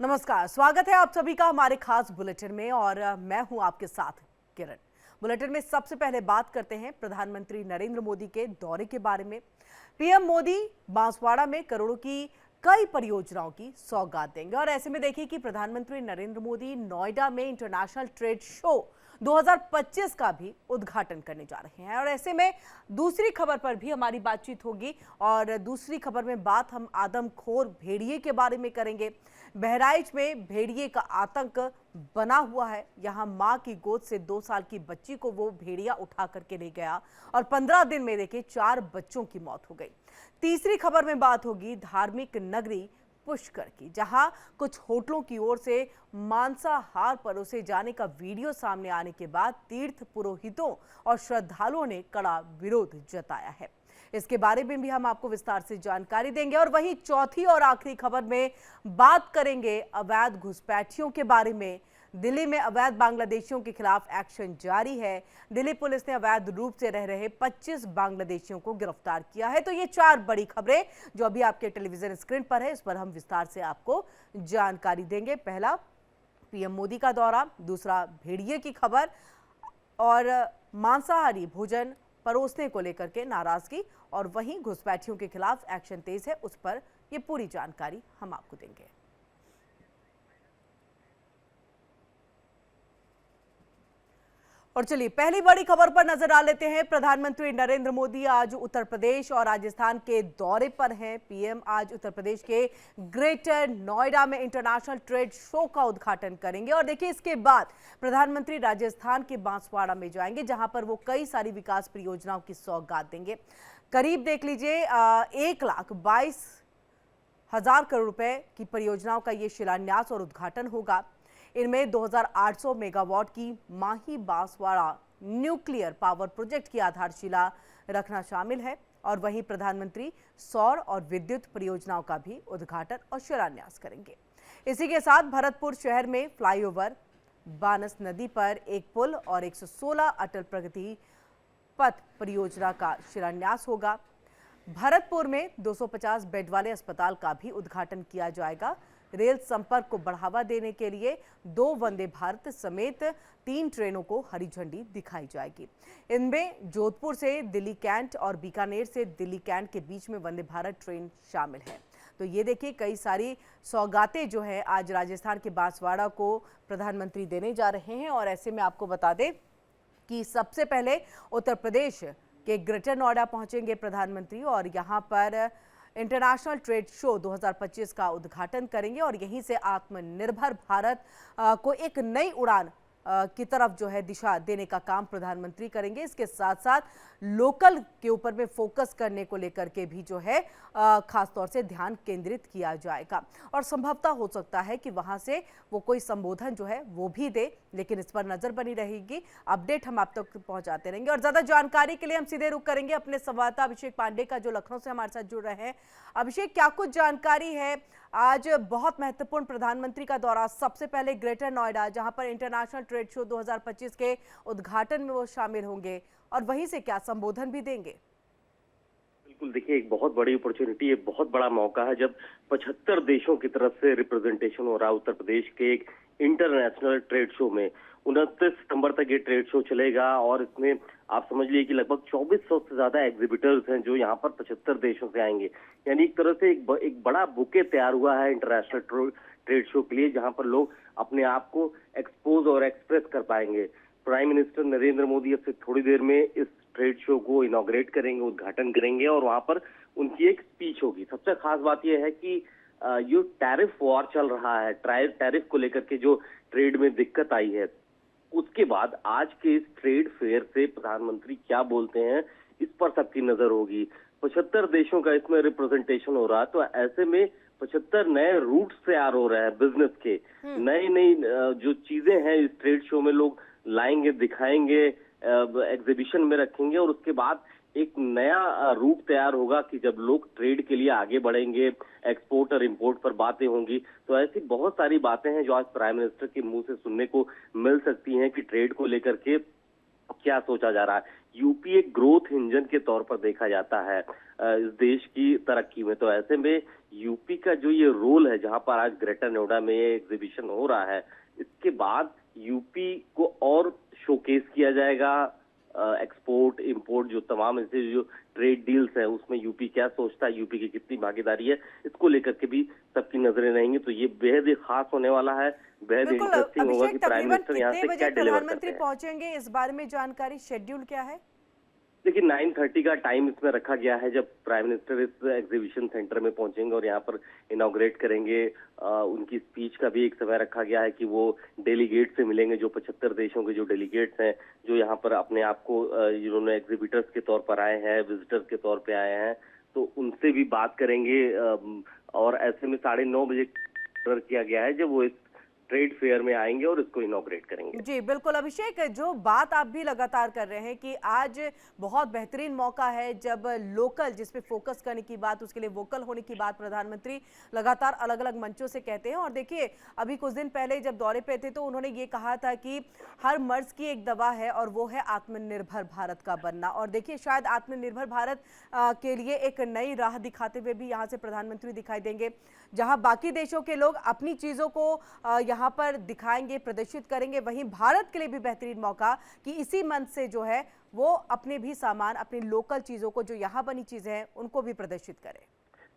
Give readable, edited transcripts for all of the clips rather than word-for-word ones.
नमस्कार, स्वागत है आप सभी का हमारे खास बुलेटिन में और मैं हूं आपके साथ किरण। बुलेटिन में सबसे पहले बात करते हैं प्रधानमंत्री नरेंद्र मोदी के दौरे के बारे में। पीएम मोदी बांसवाड़ा में करोड़ों की कई परियोजनाओं की सौगात देंगे और ऐसे में देखिए कि प्रधानमंत्री नरेंद्र मोदी नोएडा में इंटरनेशनल ट्रेड शो 2025 का भी उद्घाटन करने जा रहे हैं और ऐसे में दूसरी खबर पर भी हमारी बातचीत होगी और दूसरी खबर में बात हम आदमखोर भेड़िए के बारे में करेंगे। बहराइच में भेड़िए का आतंक बना हुआ है। यहां मां की गोद से 2 साल की बच्ची को वो भेड़िया उठा करके ले गया और 15 दिन में देखिए 4 बच्चों की मौत हो गई। तीसरी खबर में बात होगी धार्मिक नगरी पुष्कर की, जहां कुछ होटलों की ओर से मांसाहार परोसे जाने का वीडियो सामने आने के बाद तीर्थ पुरोहितों और श्रद्धालुओं ने कड़ा विरोध जताया है। इसके बारे में भी हम आपको विस्तार से जानकारी देंगे और वहीं चौथी और आखिरी खबर में बात करेंगे अवैध घुसपैठियों के बारे में। दिल्ली में अवैध बांग्लादेशियों के खिलाफ एक्शन जारी है। दिल्ली पुलिस ने अवैध रूप से रह रहे 25 बांग्लादेशियों को गिरफ्तार किया है। तो ये 4 बड़ी खबरें जो अभी आपके टेलीविजन स्क्रीन पर है, इस पर हम विस्तार से आपको जानकारी देंगे। पहला पीएम मोदी का दौरा, दूसरा भेड़िए की खबर और मांसाहारी भोजन परोसने को लेकर के नाराजगी और वहीं घुसपैठियों के खिलाफ एक्शन तेज है, उस पर ये पूरी जानकारी हम आपको देंगे। और चलिए पहली बड़ी खबर पर नजर डाल लेते हैं। प्रधानमंत्री नरेंद्र मोदी आज उत्तर प्रदेश और राजस्थान के दौरे पर हैं। पीएम आज उत्तर प्रदेश के ग्रेटर नोएडा में इंटरनेशनल ट्रेड शो का उद्घाटन करेंगे और देखिए इसके बाद प्रधानमंत्री राजस्थान के बांसवाड़ा में जाएंगे, जहां पर वो कई सारी विकास परियोजनाओं की सौगात देंगे। करीब देख लीजिए 1,22,000 करोड़ रुपए की परियोजनाओं का ये शिलान्यास और उद्घाटन होगा। इनमें 2,800 मेगावाट की माही बांसवाड़ा न्यूक्लियर पावर प्रोजेक्ट की आधारशिला रखना शामिल है और वहीं प्रधानमंत्री सौर और विद्युत परियोजनाओं का भी उद्घाटन और शिलान्यास करेंगे। इसी के साथ भरतपुर शहर में फ्लाईओवर, बानस नदी पर एक पुल और 116 अटल प्रगति पथ परियोजना का शिलान्यास होगा। भरतपुर में 250 बेड वाले अस्पताल का भी उद्घाटन किया जाएगा। रेल संपर्क को बढ़ावा देने के लिए 2 वंदे भारत समेत 3 ट्रेनों को हरी झंडी दिखाई जाएगी। इनमें जोधपुर से दिल्ली कैंट और बीकानेर से दिल्ली कैंट के बीच में वंदे भारत ट्रेन शामिल है। तो ये देखिए कई सारी सौगातें जो है आज राजस्थान के बांसवाड़ा को प्रधानमंत्री देने जा रहे हैं और ऐसे में आपको बता दें कि सबसे पहले उत्तर प्रदेश के ग्रेटर नोएडा पहुंचेंगे प्रधानमंत्री और यहां पर इंटरनेशनल ट्रेड शो 2025 का उद्घाटन करेंगे और यहीं से आत्मनिर्भर भारत को एक नई उड़ान की तरफ जो है दिशा देने का काम प्रधानमंत्री करेंगे। इसके साथ साथ लोकल के ऊपर में फोकस करने को लेकर के भी जो है खास तौर से ध्यान केंद्रित किया जाएगा और संभवतः हो सकता है कि वहां से वो कोई संबोधन जो है वो भी दे, लेकिन इस पर नजर बनी रहेगी। अपडेट हम आप तक पहुंचाते रहेंगे और ज्यादा जानकारी के लिए हम सीधे रुख करेंगे अपने संवाददाता अभिषेक पांडे का, जो लखनऊ से हमारे साथ जुड़ रहे हैं। अभिषेक, क्या कुछ जानकारी है? आज बहुत महत्वपूर्ण प्रधानमंत्री का दौरा, सबसे पहले ग्रेटर नोएडा जहां पर इंटरनेशनल ट्रेड शो 2025 के उद्घाटन में वो शामिल होंगे और वहीं से क्या संबोधन भी देंगे? बिल्कुल, देखिए एक बहुत बड़ी अपॉर्चुनिटी है, बहुत बड़ा मौका है जब 75 देशों की तरफ से रिप्रेजेंटेशन हो रहा है उत्तर प्रदेश के एक इंटरनेशनल ट्रेड शो में। 29 सितंबर तक ये ट्रेड शो चलेगा और इसमें आप समझ लीजिए कि लगभग 2400 से ज्यादा एग्जीबिटर्स हैं जो यहाँ पर 75 देशों से आएंगे। यानी एक तरह से एक बड़ा बुके तैयार हुआ है इंटरनेशनल ट्रेड शो के लिए, जहाँ पर लोग अपने आप को एक्सपोज और एक्सप्रेस कर पाएंगे। प्राइम मिनिस्टर नरेंद्र मोदी अब से थोड़ी देर में इस ट्रेड शो को इनॉग्रेट करेंगे, उद्घाटन करेंगे और वहां पर उनकी एक स्पीच होगी। सबसे खास बात यह है कि जो टैरिफ वॉर चल रहा है, टैरिफ को लेकर के जो ट्रेड में दिक्कत आई है, उसके बाद आज के इस ट्रेड फेयर से प्रधानमंत्री क्या बोलते हैं, इस पर सबकी नजर होगी। 75 देशों का इसमें रिप्रेजेंटेशन हो रहा है, तो ऐसे में 75 नए रूट्स तैयार हो रहे हैं बिजनेस के। नई नई जो चीजें हैं इस ट्रेड शो में लोग लाएंगे, दिखाएंगे, एग्जीबिशन में रखेंगे और उसके बाद एक नया रूट तैयार होगा कि जब लोग ट्रेड के लिए आगे बढ़ेंगे, एक्सपोर्ट और इंपोर्ट पर बातें होंगी। तो ऐसी बहुत सारी बातें हैं जो आज प्राइम मिनिस्टर के मुंह से सुनने को मिल सकती हैं कि ट्रेड को लेकर के क्या सोचा जा रहा है। यूपी एक ग्रोथ इंजन के तौर पर देखा जाता है इस देश की तरक्की में। तो ऐसे में यूपी का जो ये रोल है, जहां पर आज ग्रेटर नोएडा में ये एग्जीबिशन हो रहा है, इसके बाद यूपी को और शोकेस किया जाएगा। एक्सपोर्ट इंपोर्ट जो तमाम ऐसे जो ट्रेड डील्स है उसमें यूपी क्या सोचता है, यूपी की कितनी भागीदारी है, इसको लेकर के भी सबकी नजरें रहेंगी। तो ये बेहद ही खास होने वाला है, बेहद बिल्कुल। इंटरेस्टिंग होगा कि अभिषेक, प्राइम तकरीबन मिनिस्टर यहाँ कितने से बजे क्या डिलीवर करते प्रधानमंत्री हैं। पहुंचेंगे, इस बारे में जानकारी, शेड्यूल क्या है? देखिए 9:30 का टाइम इसमें रखा गया है, जब प्राइम मिनिस्टर इस एग्जीबिशन सेंटर में पहुंचेंगे और यहाँ पर इनॉग्रेट करेंगे। उनकी स्पीच का भी एक समय रखा गया है कि वो डेलीगेट से मिलेंगे, जो 75 देशों के जो डेलीगेट्स हैं, जो यहाँ पर अपने आप को जिन्होंने एग्जीबिटर्स के तौर पर आए हैं, विजिटर्स के तौर पर आए हैं, तो उनसे भी बात करेंगे। और ऐसे में 9:30 बजे किया गया है जब वो इस ट्रेड फेयर में आएंगे और इसको इनॉग्रेट करेंगे। जी बिल्कुल। अभिषेक, जो बात आप भी लगातार कर रहे हैं कि आज बहुत बेहतरीन मौका है जब लोकल, जिस पे फोकस करने की बात, उसके लिए वोकल होने की बात प्रधानमंत्री लगातार अलग अलग मंचों से कहते हैं। और देखिए, अभी कुछ दिन पहले जब दौरे पे थे तो उन्होंने ये कहा था कि हर मर्ज की एक दवा है और वो है आत्मनिर्भर भारत का बनना। और देखिए, शायद आत्मनिर्भर भारत के लिए एक नई राह दिखाते हुए भी यहाँ से प्रधानमंत्री दिखाई देंगे, जहां बाकी देशों के लोग अपनी चीजों को यहाँ पर दिखाएंगे, प्रदर्शित करेंगे, वहीं भारत के लिए भी बेहतरीन मौका कि इसी मंच से जो है वो अपने भी सामान, अपनी लोकल चीजों को, जो यहाँ बनी चीजें हैं, उनको भी प्रदर्शित करे।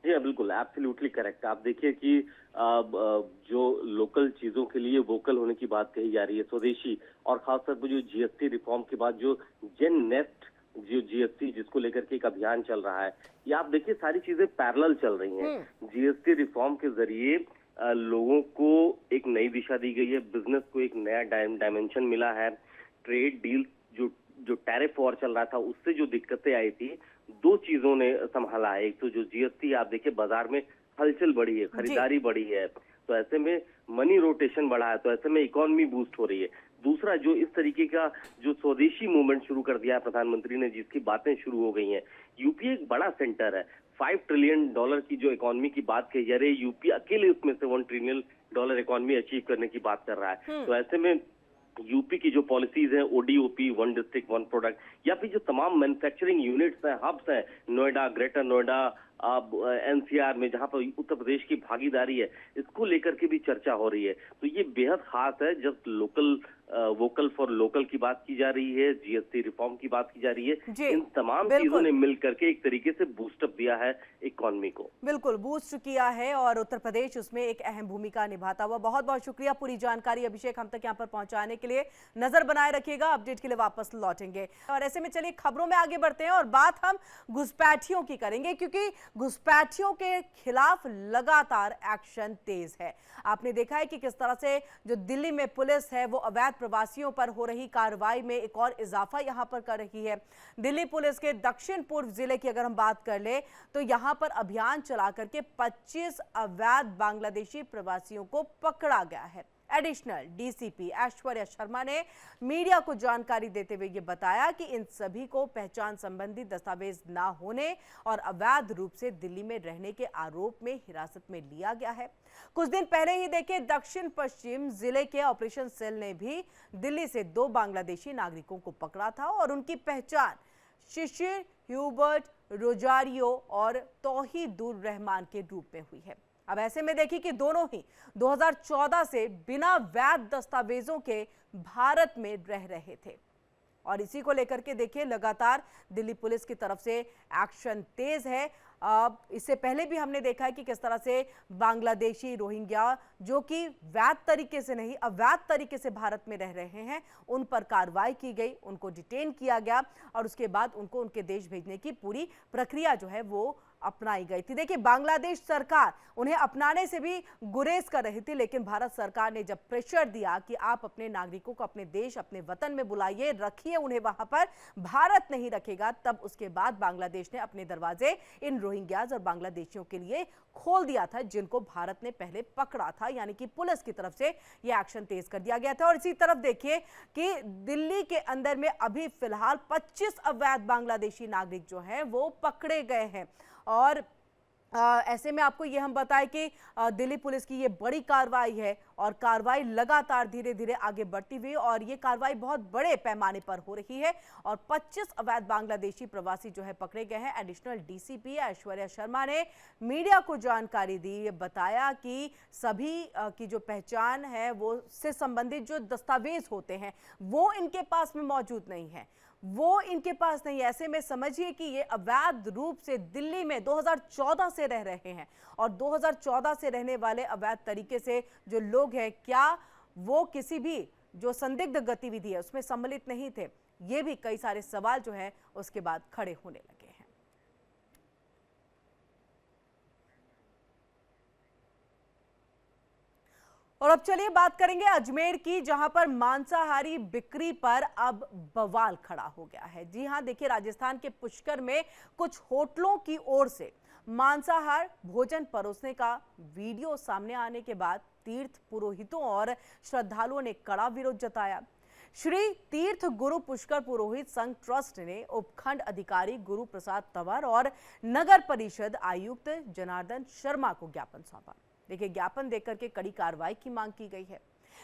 जी हाँ, बिल्कुल, एब्सोल्युटली करेक्ट। आप देखिए कि जो लोकल चीजों के लिए वोकल होने की बात कही जा रही है, स्वदेशी, और खासतौर पर जो जीएसटी रिफॉर्म के बाद जो जेन नेक्स्ट जो जीएसटी जिसको लेकर के एक अभियान चल रहा है, ये आप देखिए सारी चीजें पैरेलल चल रही हैं। जीएसटी रिफॉर्म के जरिए लोगों को एक नई दिशा दी गई है, बिजनेस को एक नया डायमेंशन मिला है। ट्रेड डील जो टैरिफ वॉर चल रहा था उससे जो दिक्कतें आई थी, दो चीजों ने संभाला है। एक तो जो जीएसटी, आप देखिए बाजार में हलचल बढ़ी है, खरीदारी बढ़ी है, तो ऐसे में मनी रोटेशन बढ़ा है, तो ऐसे में इकोनॉमी बूस्ट हो रही है। दूसरा, जो इस तरीके का जो स्वदेशी मूवमेंट शुरू कर दिया है प्रधानमंत्री ने, जिसकी बातें शुरू हो गई हैं। यूपी एक बड़ा सेंटर है, $5 ट्रिलियन की जो इकोनॉमी की बात कही जा रही है, यूपी अकेले उसमें से $1 ट्रिलियन इकोनॉमी अचीव करने की बात कर रहा है। तो ऐसे में यूपी की जो पॉलिसीज हैं, ODOP, one district one product, या फिर जो तमाम मैन्युफैक्चरिंग यूनिट्स हैं, हब्स हैं, नोएडा, ग्रेटर नोएडा, एनसीआर में जहां पर उत्तर प्रदेश की भागीदारी है, इसको लेकर के भी चर्चा हो रही है। तो ये बेहद खास है जब लोकल वोकल फॉर लोकल की बात की जा रही है, जीएसटी रिफॉर्म की बात की जा रही है। इन तमाम चीजों ने मिलकर के एक तरीके से बूस्टअप दिया है इकोनॉमी को। बिल्कुल बूस्ट किया है और उत्तर प्रदेश उसमें एक अहम भूमिका निभाता हुआ। बहुत बहुत शुक्रिया पूरी जानकारी अभिषेक हम तक यहाँ पर पहुंचाने के लिए। नजर बनाए रखिएगा, अपडेट के लिए वापस लौटेंगे। और ऐसे में चलिए खबरों में आगे बढ़ते हैं और बात हम घुसपैठियों की करेंगे, क्योंकि घुसपैठियों के खिलाफ लगातार एक्शन तेज है। आपने देखा है कि किस तरह से जो दिल्ली में पुलिस है वो अवैध प्रवासियों पर हो रही कार्रवाई में एक और इजाफा यहां पर कर रही है। दिल्ली पुलिस के दक्षिण पूर्व जिले की अगर हम बात कर ले तो यहां पर अभियान चला करके 25 अवैध बांग्लादेशी प्रवासियों को पकड़ा गया है। एडिशनल डीसीपी ऐश्वर्या शर्मा ने मीडिया को जानकारी देते हुए ये बताया कि इन सभी को पहचान संबंधी दस्तावेज ना होने और अवैध रूप से दिल्ली में रहने के आरोप में हिरासत में लिया गया है। कुछ दिन पहले ही देखिए दक्षिण पश्चिम जिले के ऑपरेशन सेल ने भी दिल्ली से 2 बांग्लादेशी नागरिकों को पकड़ा था और उनकी पहचान शिशिर, ह्यूबर्ट, रोजारियो और तौहीदुर रहमान के रूप में हुई है। अब ऐसे में देखिए कि दोनों ही 2014 से बिना वैध दस्तावेजों के भारत में रह रहे थे और इसी को लेकर के देखिए लगातार दिल्ली पुलिस की तरफ से एक्शन तेज है। इससे पहले भी हमने देखा है कि किस तरह से बांग्लादेशी रोहिंग्या जो कि वैध तरीके से नहीं अवैध तरीके से भारत में रह रहे हैं, उन पर कार्रवाई की गई, उनको डिटेन किया गया और उसके बाद उनको उनके देश भेजने की पूरी प्रक्रिया जो है वो अपनाई गई थी। देखिए बांग्लादेश सरकार उन्हें अपनाने से भी गुरेज कर रही थी, लेकिन भारत सरकार ने जब प्रेशर दिया कि आप अपने नागरिकों को अपने देश, अपने वतन में बुलाइए, रखिए उन्हें वहां पर, भारत नहीं रखेगा, तब उसके बाद बांग्लादेश ने अपने दरवाजे इन रोहिंग्याज और बांग्लादेशियों के लिए खोल दिया था, जिनको भारत ने पहले पकड़ा था। यानी कि पुलिस की तरफ से यह एक्शन तेज कर दिया गया था। और इसी तरफ देखिए कि दिल्ली के अंदर में अभी फिलहाल 25 अवैध बांग्लादेशी नागरिक जो हैं वो पकड़े गए हैं और ऐसे में आपको ये हम बताएं कि दिल्ली पुलिस की ये बड़ी कार्रवाई है और कार्रवाई लगातार धीरे धीरे आगे बढ़ती हुई और ये कार्रवाई बहुत बड़े पैमाने पर हो रही है और 25 अवैध बांग्लादेशी प्रवासी जो है पकड़े गए हैं। एडिशनल डीसीपी ऐश्वर्या शर्मा ने मीडिया को जानकारी दी, ये बताया कि सभी की जो पहचान है वो से संबंधित जो दस्तावेज होते हैं वो इनके पास में मौजूद नहीं है, वो इनके पास नहीं। ऐसे में समझिए कि ये अवैध रूप से दिल्ली में 2014 से रह रहे हैं और 2014 से रहने वाले अवैध तरीके से जो लोग हैं, क्या वो किसी भी जो संदिग्ध गतिविधि है उसमें सम्मिलित नहीं थे? ये भी कई सारे सवाल जो है उसके बाद खड़े होने लगे हैं। और अब चलिए बात करेंगे अजमेर की, जहां पर मांसाहारी बिक्री पर अब बवाल खड़ा हो गया है। जी हां, देखिए राजस्थान के पुष्कर में कुछ होटलों की ओर से मांसाहार भोजन परोसने का वीडियो सामने आने के बाद तीर्थ पुरोहितों और श्रद्धालुओं ने कड़ा विरोध जताया। श्री तीर्थ गुरु पुष्कर पुरोहित संघ ट्रस्ट ने उपखंड अधिकारी गुरु प्रसाद तंवर और नगर परिषद आयुक्त जनार्दन शर्मा को ज्ञापन सौंपा। देखिए, ज्ञापन देकर के कड़ी कार्रवाई की मांग की गई है।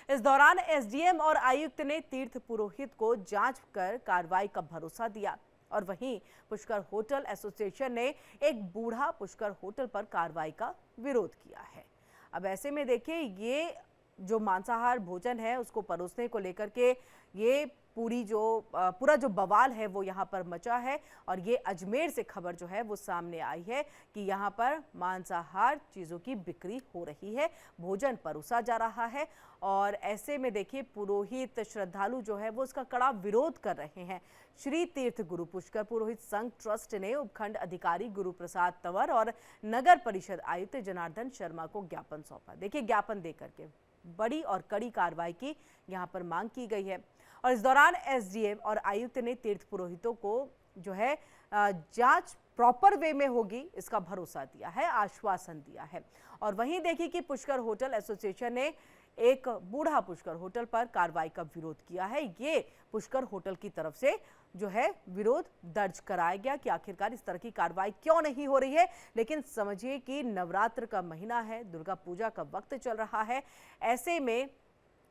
इस दौरान एसडीएम और आयुक्त ने तीर्थ पुरोहित को जांच कर कार्रवाई का भरोसा दिया और वहीं पुष्कर होटल एसोसिएशन ने एक बूढ़ा पुष्कर होटल पर कार्रवाई का विरोध किया है। अब ऐसे में देखिए, ये जो मांसाहार भोजन है उसको परोसने को लेकर के ये पूरा जो बवाल है वो यहाँ पर मचा है और ये अजमेर से खबर जो है वो सामने आई है कि यहाँ पर मांसाहार चीज़ों की बिक्री हो रही है, भोजन परोसा जा रहा है और ऐसे में देखिए पुरोहित श्रद्धालु जो है वो उसका कड़ा विरोध कर रहे हैं। श्री तीर्थ गुरु पुष्कर पुरोहित संघ ट्रस्ट ने उपखंड अधिकारी गुरु प्रसाद तंवर और नगर परिषद आयुक्त जनार्दन शर्मा को ज्ञापन सौंपा। देखिए, ज्ञापन देकर के बड़ी और कड़ी कार्रवाई की यहाँ पर मांग की गई है और इस दौरान एसडीएम और आयुक्त ने तीर्थ पुरोहितों को जो है जांच प्रॉपर वे में होगी इसका भरोसा दिया है, आश्वासन दिया है। और वहीं देखिए कि पुष्कर होटल एसोसिएशन ने एक बूढ़ा पुष्कर होटल पर कार्रवाई का विरोध किया है। ये पुष्कर होटल की तरफ से जो है विरोध दर्ज कराया गया कि आखिरकार इस तरह की कार्रवाई क्यों नहीं हो रही है। लेकिन समझिए कि नवरात्र का महीना है, दुर्गा पूजा का वक्त चल रहा है, ऐसे में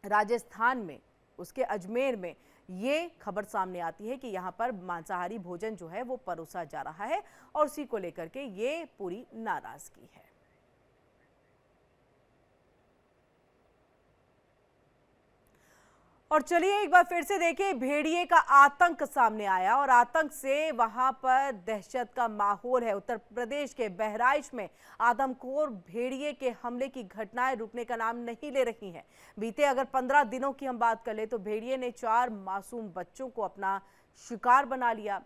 राजस्थान में उसके अजमेर में ये खबर सामने आती है कि यहाँ पर मांसाहारी भोजन जो है वो परोसा जा रहा है और उसी को लेकर के ये पूरी नाराजगी है। और चलिए एक बार फिर से देखिए, भेड़िए का आतंक सामने आया और आतंक से वहां पर दहशत का माहौल है। उत्तर प्रदेश के बहराइच में आदमखोर भेड़िए के हमले की घटनाएं रुकने का नाम नहीं ले रही हैं। बीते अगर 15 दिनों की हम बात कर ले तो भेड़िए ने 4 मासूम बच्चों को अपना शिकार बना लिया।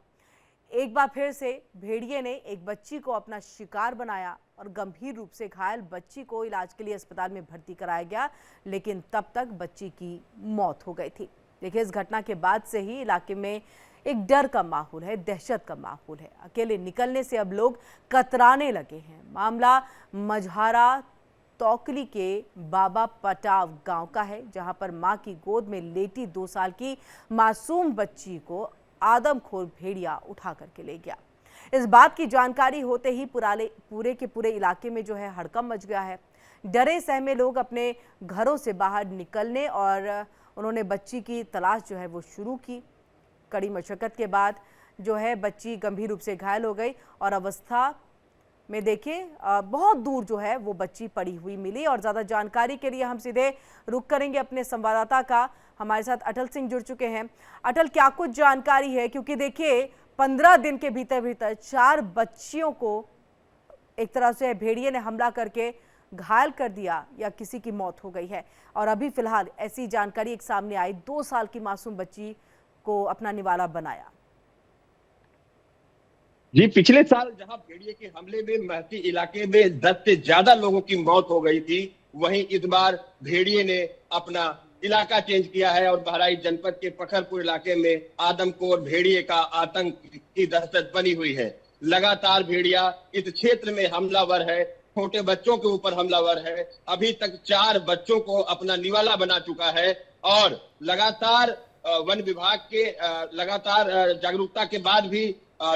एक बार फिर से भेड़िए ने एक बच्ची को अपना शिकार बनाया और गंभीर रूप से घायल बच्ची को इलाज के लिए अस्पताल में भर्ती कराया गया, लेकिन तब तक बच्ची की मौत हो गई थी। देखिए, इस घटना के बाद से ही इलाके में एक डर का माहौल है, दहशत का माहौल है। अकेले निकलने से अब लोग कतराने लगे हैं। मामला मझारा तौकली के बाबा पटाव गांव का है, जहां पर मां की गोद में लेटी 2 साल की मासूम बच्ची को आदमखोर भेड़िया उठा करके ले गया। इस बात की जानकारी होते ही पूरे के पूरे इलाके में जो है हड़कंप मच गया है। डरे सहमे लोग अपने घरों से बाहर निकलने और उन्होंने बच्ची की तलाश जो है वो शुरू की। कड़ी मशक्कत के बाद जो है बच्ची गंभीर रूप से घायल हो गई और अवस्था में देखिए बहुत दूर जो है वो बच्ची पड़ी हुई मिली। और ज़्यादा जानकारी के लिए हम सीधे रुख करेंगे अपने संवाददाता का। हमारे साथ अटल सिंह जुड़ चुके हैं। अटल, क्या कुछ जानकारी है? क्योंकि देखिए 15 दिन के भीतर 4 बच्चियों को एक तरह से भेड़िए ने हमला करके घायल कर दिया या किसी की मौत हो गई है और अभी फिलहाल ऐसी जानकारी एक सामने आई, 2 साल की मासूम बच्ची को अपना निवाला बनाया। जी, पिछले साल जहां भेड़िए के हमले में महती इलाके में 10 से ज्यादा लोगों की मौत हो गई थी, वहीं इस बार भेड़िए ने अपना इलाका चेंज किया है और बहराइच जनपद के पखरपुर इलाके में आदमखोर भेड़िए का आतंक की दहशत बनी हुई है। लगातार भेड़िया इस क्षेत्र में हमलावर है, छोटे बच्चों के ऊपर हमलावर है। अभी तक 4 बच्चों को अपना निवाला बना चुका है और लगातार वन विभाग के लगातार जागरूकता के बाद भी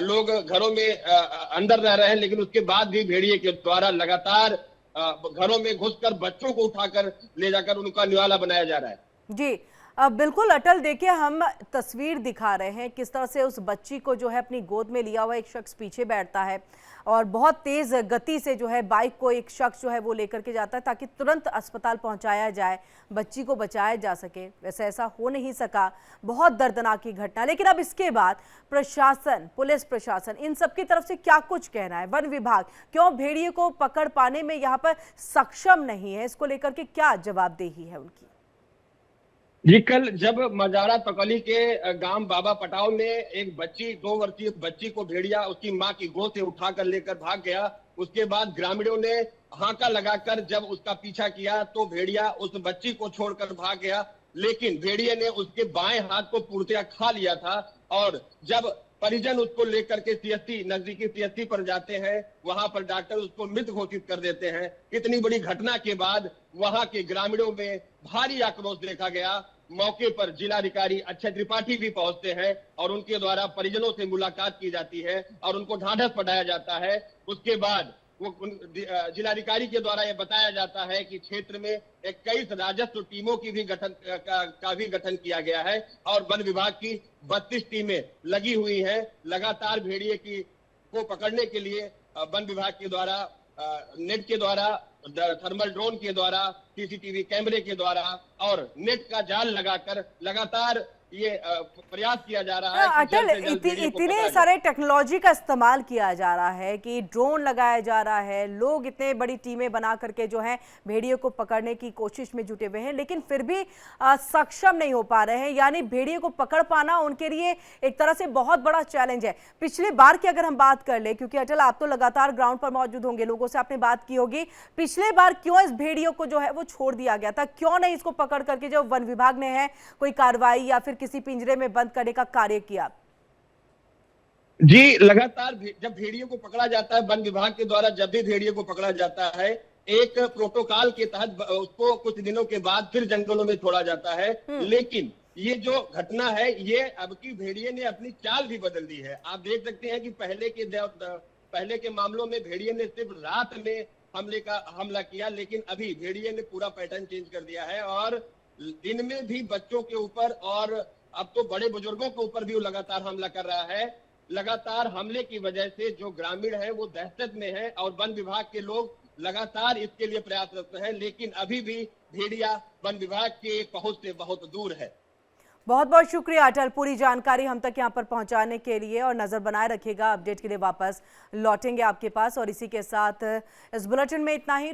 लोग घरों में अंदर रह रहे हैं, लेकिन उसके बाद भी भेड़िए के द्वारा लगातार घरों में घुसकर बच्चों को उठाकर ले जाकर उनका निवाला बनाया जा रहा है। जी बिल्कुल अटल, देखिए हम तस्वीर दिखा रहे हैं किस तरह से उस बच्ची को जो है अपनी गोद में लिया हुआ एक शख्स पीछे बैठता है और बहुत तेज गति से जो है बाइक को एक शख्स जो है वो लेकर के जाता है ताकि तुरंत अस्पताल पहुंचाया जाए, बच्ची को बचाया जा सके। वैसे ऐसा हो नहीं सका, बहुत दर्दनाक की घटना। लेकिन अब इसके बाद प्रशासन, पुलिस प्रशासन, इन सब की तरफ से क्या कुछ कहना है? वन विभाग क्यों भेड़िए को पकड़ पाने में यहाँ पर सक्षम नहीं है? इसको लेकर के क्या जवाबदेही है उनकी? जी, कल जब मजारा तकली के गांव बाबा पटाव में एक बच्ची, 2 वर्षीय बच्ची को भेड़िया उसकी मां की गोद से उठाकर लेकर भाग गया, उसके बाद ग्रामीणों ने हांका लगाकर जब उसका पीछा किया तो भेड़िया उस बच्ची को छोड़कर भाग गया, लेकिन भेड़िए ने उसके बाएं हाथ को पूर्णतया खा लिया था। और जब परिजन उसको लेकर के सीएससी, नजदीकी सीएससी पर जाते हैं, वहां पर डॉक्टर उसको मृत घोषित कर देते हैं। इतनी बड़ी घटना के बाद वहां के ग्रामीणों में भारी आक्रोश देखा गया। मौके पर जिलाधिकारी अक्षय त्रिपाठी भी पहुंचते हैं और उनके द्वारा परिजनों से मुलाकात की जाती है और उनको ढांढस बढ़ाया जाता है। उसके बाद वो जिलाधिकारी के द्वारा यह बताया जाता है कि क्षेत्र में 21 राजस्व टीमों की भी गठन किया गया है और वन विभाग की 32 टीमें लगी हुई हैं। लगातार भेड़िए को पकड़ने के लिए वन विभाग के द्वारा नेट के द्वारा, थर्मल ड्रोन के द्वारा, सीसीटीवी कैमरे के द्वारा और नेट का जाल लगाकर लगातार ये प्रयास किया जा रहा है। अटल, इतने सारे टेक्नोलॉजी का इस्तेमाल किया जा रहा है कि ड्रोन लगाया जा रहा है, लोग इतने बड़ी टीमें बना करके जो है भेड़िए को पकड़ने की कोशिश में जुटे हुए हैं, लेकिन फिर भी सक्षम नहीं हो पा रहे हैं। यानी भेड़िए को पकड़ पाना उनके लिए एक तरह से बहुत बड़ा चैलेंज है। पिछले बार की अगर हम बात कर ले, क्योंकि अटल आप तो लगातार ग्राउंड पर मौजूद होंगे, लोगों से आपने बात की होगी, पिछले बार क्यों इस भेड़िए को जो है वो छोड़ दिया गया था? क्यों नहीं इसको पकड़ करके जो वन विभाग ने है कोई कार्रवाई या फिर किसी पिंजरे में बंद करने का कार्य किया? जी, लगातार जब भेड़ियों को पकड़ा जाता है, वन विभाग के द्वारा जब भी भेड़ियों को पकड़ा जाता है, एक प्रोटोकॉल के तहत उसको कुछ दिनों के बाद फिर जंगलों में छोड़ा जाता है। लेकिन ये जो घटना है, ये अब की भेड़िए ने अपनी चाल भी बदल दी है। आप देख सकते हैं कि पहले के मामलों में भेड़िए ने सिर्फ रात में हमला किया, लेकिन अभी भेड़िए ने पूरा पैटर्न चेंज कर दिया है और दिन में भी बच्चों के ऊपर और अब तो बड़े बुजुर्गों के ऊपर भी वो लगातार हमला कर रहा है। लगातार हमले की वजह से जो ग्रामीण है वो दहशत में है और वन विभाग के लोग लगातार इसके लिए प्रयासरत हैं, लेकिन अभी भी भेड़िया वन विभाग के पहुंच से बहुत दूर है। बहुत बहुत शुक्रिया अटल, पूरी जानकारी हम तक यहाँ पर पहुंचाने के लिए, और नजर बनाए रखिएगा। अपडेट के लिए वापस लौटेंगे आपके पास। और इसी के साथ इस बुलेटिन में इतना ही।